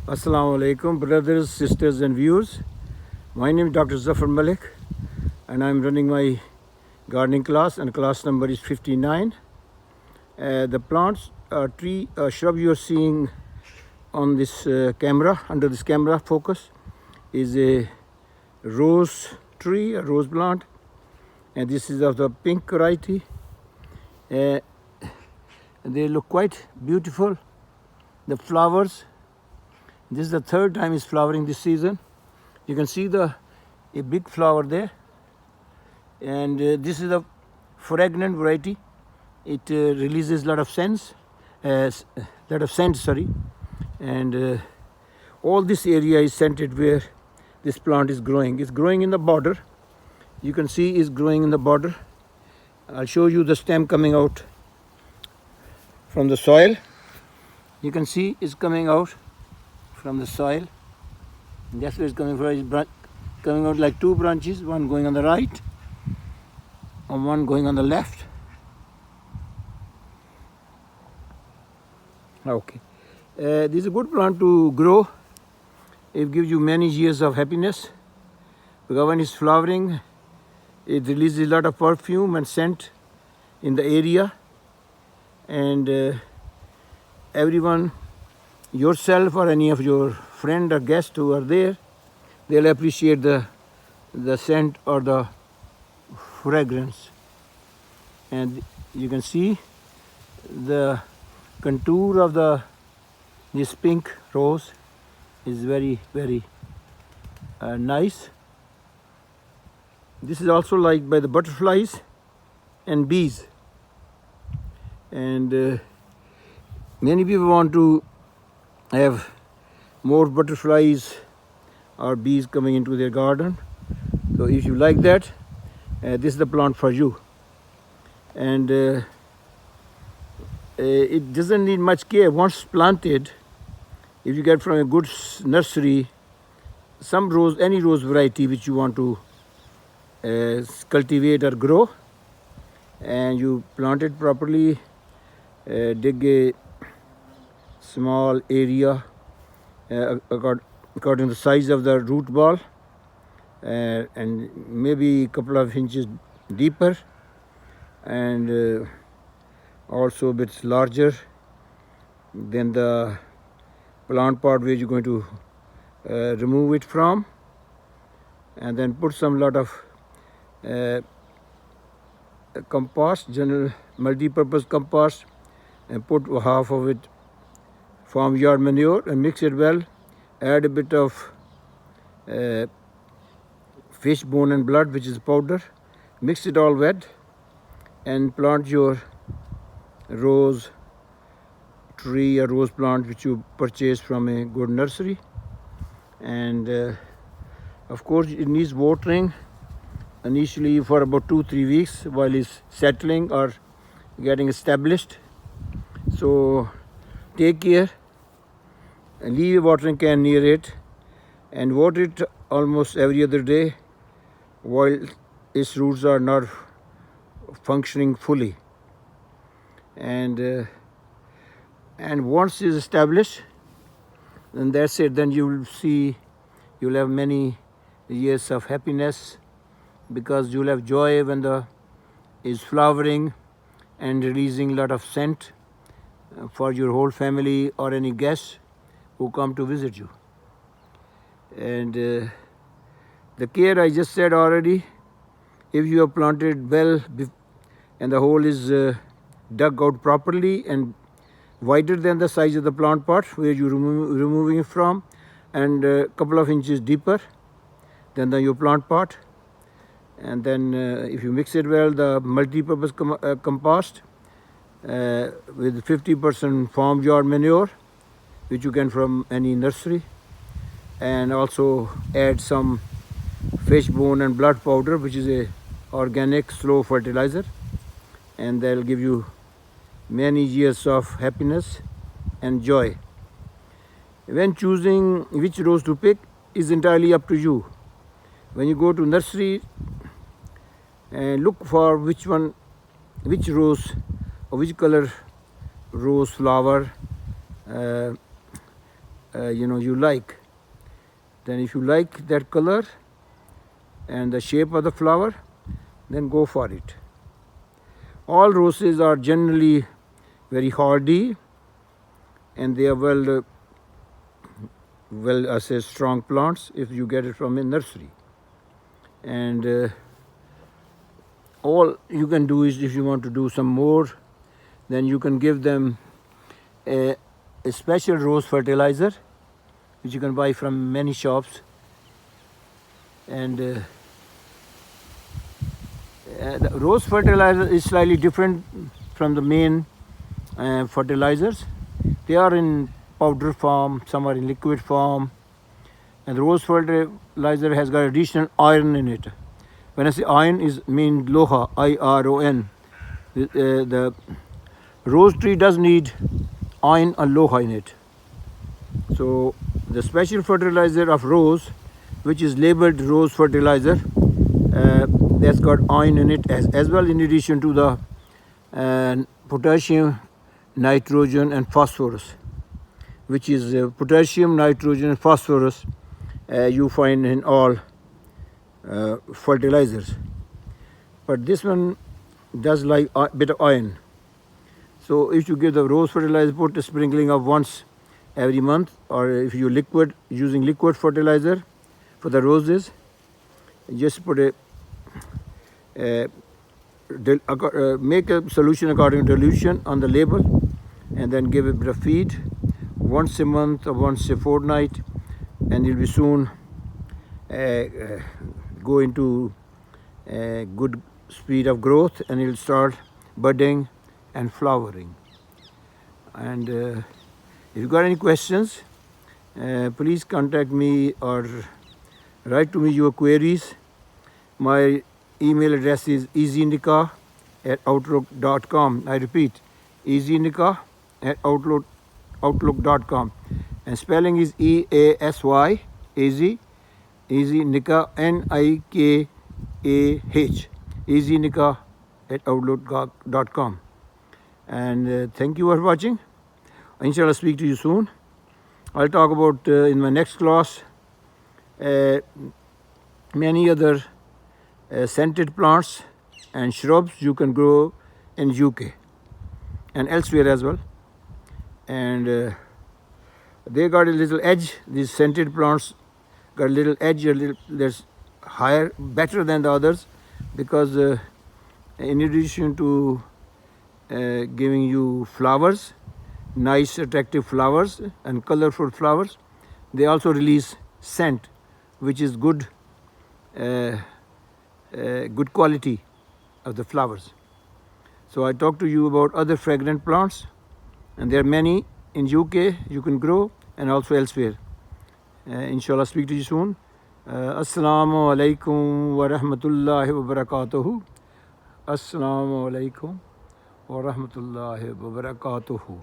Assalamu alaikum, brothers, sisters, and viewers. My name is Dr. Zafar Malik, and I'm running my gardening class, and class number is 59. The plants, shrub you're seeing on this camera, under this camera focus, is a rose tree, a rose plant, and this is of the pink variety. They look quite beautiful. The flowers. This is the third time it's flowering this season. You can see a big flower there, and this is a fragrant variety. It releases a lot of scent, and all this area is scented where this plant is growing. It's growing in the border. You can see it's growing in the border. I'll show you the stem coming out from the soil. You can see it's coming out from the soil. And that's where it's coming from. It's coming out like two branches, one going on the right and one going on the left. Okay. This is a good plant to grow. It gives you many years of happiness, because when it's flowering, it releases a lot of perfume and scent in the area, and everyone, yourself or any of your friend or guests who are there, they'll appreciate the scent or the fragrance. And you can see the contour of this pink rose is very, very nice. This is also liked by the butterflies and bees, and many people want to have more butterflies or bees coming into their garden. So if you like that, this is the plant for you. And it doesn't need much care. Once planted, if you get from a good nursery, any rose variety which you want to cultivate or grow, and you plant it properly, dig a small area according to the size of the root ball, and maybe a couple of inches deeper, and also a bit larger than the plant pot where you're going to remove it from, and then put some lot of compost, general multi-purpose compost, and put half of it farmyard manure and mix it well. Add a bit of fish bone and blood, which is powder. Mix it all wet and plant your rose tree or rose plant which you purchase from a good nursery. And of course it needs watering initially for about 2-3 weeks while it's settling or getting established. So take care and leave a watering can near it and water it almost every other day while its roots are not functioning fully. And once it's established, then that's it. Then you'll have many years of happiness, because you'll have joy when is flowering and releasing a lot of scent for your whole family or any guests who come to visit you. And the care I just said already. If you have planted well and the hole is dug out properly and wider than the size of the plant pot where you're removing it from, and a couple of inches deeper than your plant pot, and then if you mix it well, the multi-purpose compost with 50% farmyard manure, which you get from any nursery, and also add some fish bone and blood powder, which is a organic slow fertilizer, and they'll give you many years of happiness and joy. When choosing which rose to pick is entirely up to you. When you go to nursery, look for which rose or which color rose flower you like. Then if you like that color and the shape of the flower, then go for it. All roses are generally very hardy, and they are well I say strong plants if you get it from a nursery. And all you can do is, if you want to do some more, then you can give them a special rose fertilizer, which you can buy from many shops. And the rose fertilizer is slightly different from the main fertilizers. They are in powder form, some are in liquid form, and the rose fertilizer has got additional iron in it. When I say iron, is mean loha, I-R-O-N. The rose tree does need iron or loha in it. So the special fertilizer of rose, which is labeled rose fertilizer, that's got iron in it as well, in addition to the potassium, nitrogen and phosphorus, which is potassium, nitrogen and phosphorus you find in all fertilizers. But this one does like a bit of iron. So if you give the rose fertilizer, put a sprinkling of once every month, or if you using liquid fertilizer for the roses, just put make a solution according to dilution on the label, and then give a bit of feed once a month or once a fortnight, and you'll be soon go into good speed of growth, and it'll start budding and flowering. And if you got any questions, please contact me or write to me your queries. My email address is easynikah@outlook.com. I repeat, easynikah@outlook.com, and spelling is EASY, easy, nikah, NIKAH, easynikah@outlook.com. And thank you for watching. Inshallah, speak to you soon. I'll talk about in my next class many other scented plants and shrubs you can grow in UK and elsewhere as well. And they got a little edge. These scented plants got a little edge, that's higher, better than the others, because in addition to giving you flowers, nice attractive flowers and colorful flowers, they also release scent, which is good quality of the flowers. So I talked to you about other fragrant plants, and there are many in UK you can grow, and also elsewhere. Inshallah, speak to you soon. Assalamu alaikum wa rahmatullahi wa barakatuhu. Assalamu alaikum wa rahmatullahi wa barakatuhu.